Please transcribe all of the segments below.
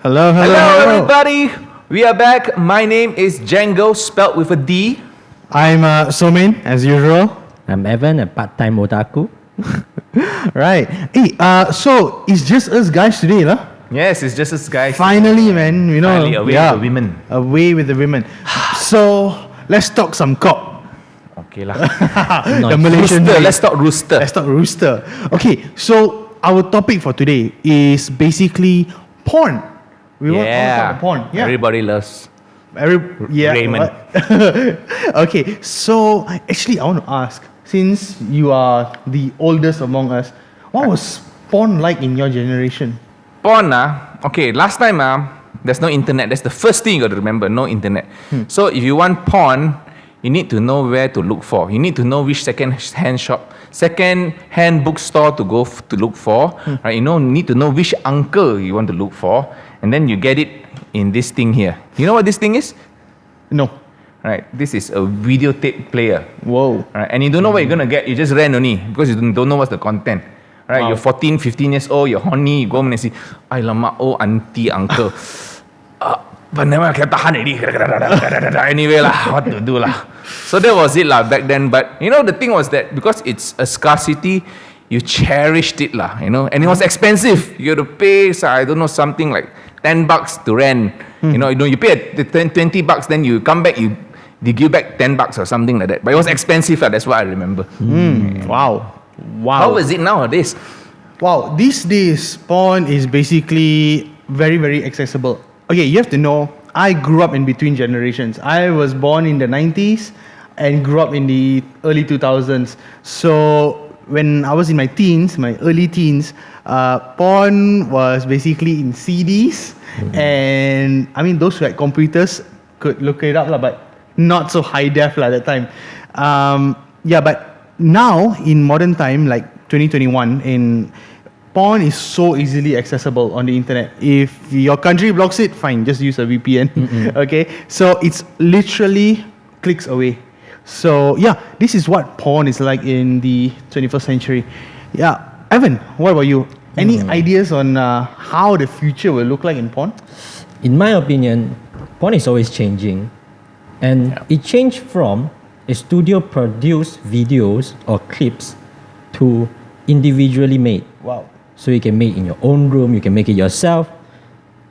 Hello, everybody. We are back. My name is Django, spelled with a D. I'm Somin, as usual. I'm Evan, a part-time otaku. Right. Hey, so it's just us guys today, lah. Yes, it's just us guys. Finally, man. You know, Finally, away with the women. Away with the women. So let's talk some cock. Okay lah. The Malaysian Rooster. way. Let's talk rooster. Let's talk rooster. Okay, so our topic for today is basically porn. We want to talk about porn. Yeah. Everybody loves Raymond. Okay, so actually I want to ask, since you are the oldest among us, what was porn like in your generation? Porn, okay, last time, there's no internet. That's the first thing you got to remember, no internet. So if you want porn, you need to know where to look for. You need to know which second-hand bookstore to go to look for. Right? You need to know which uncle you want to look for, and then you get it in this thing here. You know what this thing is? No. Right, this is a videotape player. Whoa. Right, and you don't know what you're gonna get. You just rent only because you don't know what's the content. Right, Wow. You're 14, 15 years old. You're horny. You go home and see, "Ay lama, oh auntie, uncle." But never can tahan already. Anyway lah, what to do lah. So that was it lah back then. But the thing was that because it's a scarcity, you cherished it lah. And it was expensive. You had to pay, I don't know, something like $10 to rent. You pay $20, then you come back, they give back $10 or something like that. But it was expensive. That's what I remember. Wow. How is it nowadays? Wow, these days, porn is basically very, very accessible. Okay, you have to know, I grew up in between generations. I was born in the 90s and grew up in the early 2000s. So when I was in my early teens, porn was basically in CDs. And I mean, those who had computers could look it up, but not so high def at that time. But now in modern time, like 2021, porn is so easily accessible on the internet. If your country blocks it, fine, just use a VPN. Okay, so it's literally clicks away. So yeah, this is what porn is like in the 21st century. Yeah, Evan, what about you? Any ideas on how the future will look like in porn? In my opinion, porn is always changing. And it changed from a studio-produced videos or clips to individually made. Wow. So you can make in your own room, you can make it yourself,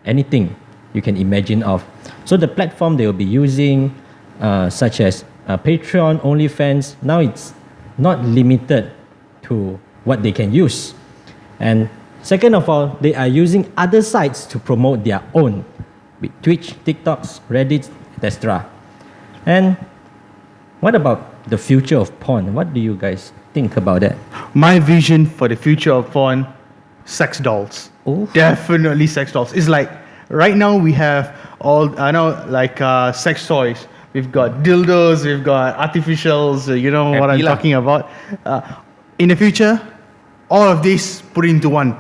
anything you can imagine of. So the platform they will be using, such as Patreon, OnlyFans, now it's not limited to what they can use. And second of all, they are using other sites to promote their own, with Twitch, TikToks, Reddit, etc. And what about the future of porn? What do you guys think about that? My vision for the future of porn, sex dolls. Oh. Definitely sex dolls. It's like right now we have all sex toys. We've got dildos, we've got artificials. You know what I'm talking about. In the future, all of this put into one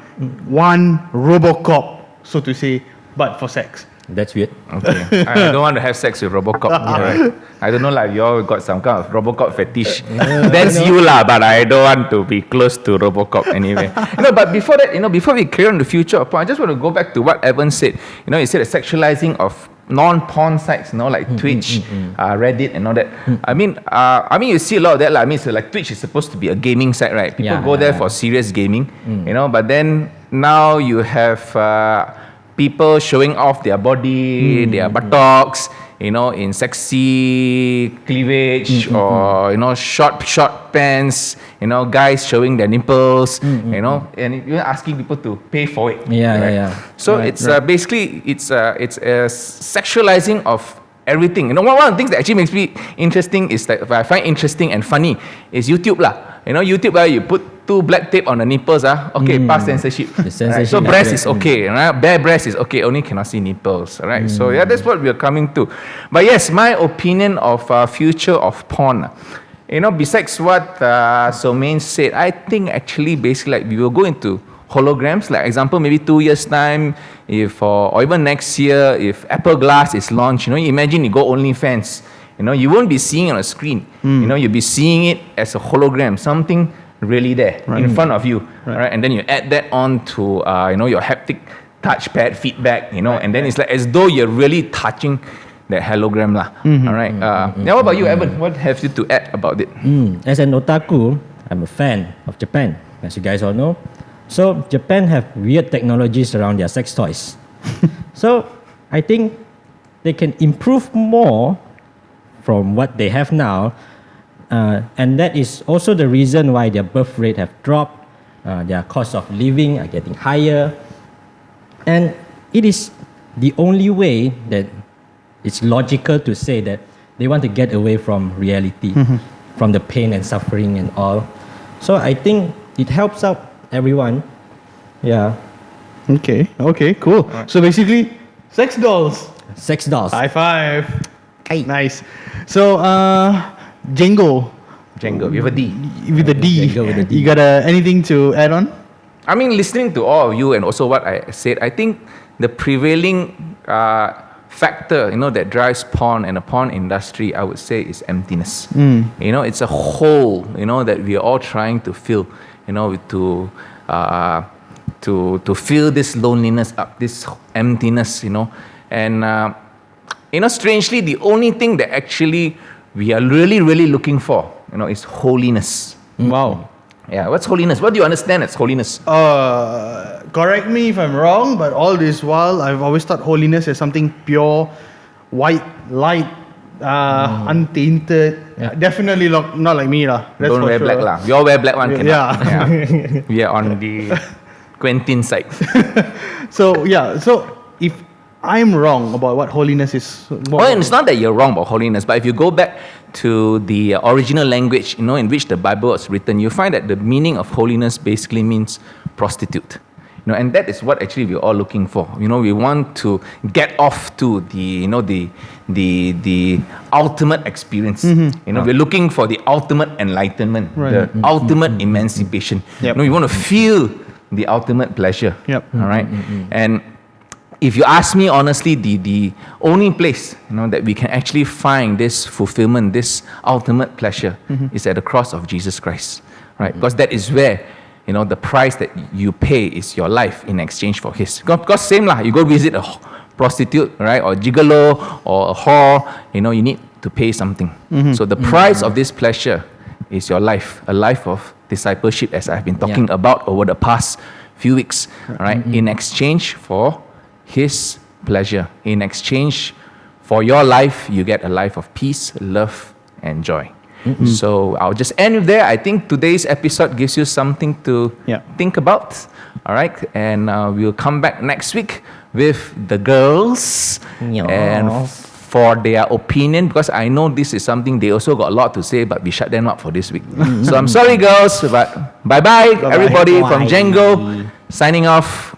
RoboCop, so to say, but for sex. That's weird. Okay. I don't want to have sex with RoboCop. Right? I don't know, like you all got some kind of RoboCop fetish. That's you lah, but I don't want to be close to RoboCop anyway. But before that, before we carry on the future of porn, I just want to go back to what Evan said. He said the sexualizing of non-porn sites, like Twitch, Reddit, and all that. I mean, you see a lot of that lah. I mean, so like Twitch is supposed to be a gaming site, right? People go there for serious gaming, But then now you have people showing off their body, their buttocks, in sexy cleavage or short pants, guys showing their nipples, and you're asking people to pay for it. So basically it's a sexualizing of everything. One of the things that actually makes me interesting is that I find interesting and funny is YouTube lah. YouTube where you put 2 black tape on the nipples, okay, pass censorship. Right? So breast is okay, right? Bare breast is okay, only cannot see nipples, right? So that's what we are coming to. But yes, my opinion of future of porn. Besides what Somain said, I think actually basically like we will go into holograms. Like example, maybe 2 years time, if or even next year, if Apple Glass is launched, imagine you go OnlyFans. You won't be seeing it on a screen. You'll be seeing it as a hologram, something really there in front of you, right? And then you add that on to your haptic touchpad feedback, and then it's like as though you're really touching that hologram lah. All right. Now, what about you, Evan? What have you to add about it? As an otaku, I'm a fan of Japan, as you guys all know. So Japan have weird technologies around their sex toys. So I think they can improve more from what they have now. And that is also the reason why their birth rate have dropped. Their cost of living are getting higher. And it is the only way that it's logical to say that they want to get away from reality, from the pain and suffering and all. So I think it helps out everyone. Yeah. Okay, cool. Right. So basically, sex dolls. Sex dolls. High five. Hey. Nice. So, Django. With a D. With a D. Django with a D. You got anything to add on? I mean, listening to all of you and also what I said, I think the prevailing factor, that drives porn and the porn industry, I would say, is emptiness. It's a hole, that we are all trying to fill, to fill this loneliness up, this emptiness, and strangely, the only thing that actually we are really, really looking for, is holiness. Wow. Yeah, what's holiness? What do you understand as holiness? Correct me if I'm wrong, but all this while I've always thought holiness as something pure, white, light, untainted. Yeah. Definitely not like me lah. That's Don't for wear sure. black lah. You all wear black one. Yeah. Yeah. We are on the Quentin side. So if I'm wrong about what holiness is, Well, it's not that you're wrong about holiness, but if you go back to the original language, in which the Bible was written, you find that the meaning of holiness basically means prostitute. And that is what actually we're all looking for. We want to get off to the ultimate experience. We're looking for the ultimate enlightenment, the ultimate emancipation. Yep. We want to feel the ultimate pleasure. Yep. All right. And if you ask me honestly, the only place that we can actually find this fulfillment, this ultimate pleasure, is at the cross of Jesus Christ, right? Because that is where the price that you pay is your life in exchange for His. Because same lah, you go visit a prostitute, right, or gigolo or a whore, you need to pay something. So the price of this pleasure is your life, a life of discipleship, as I've been talking about over the past few weeks, right? In exchange for His pleasure. In exchange for your life, you get a life of peace, love, and joy. So I'll just end with there. I think today's episode gives you something to think about. All right, and we'll come back next week with the girls and for their opinion, because I know this is something they also got a lot to say, but we shut them up for this week. So I'm sorry, girls, but bye-bye, everybody from Django, signing off.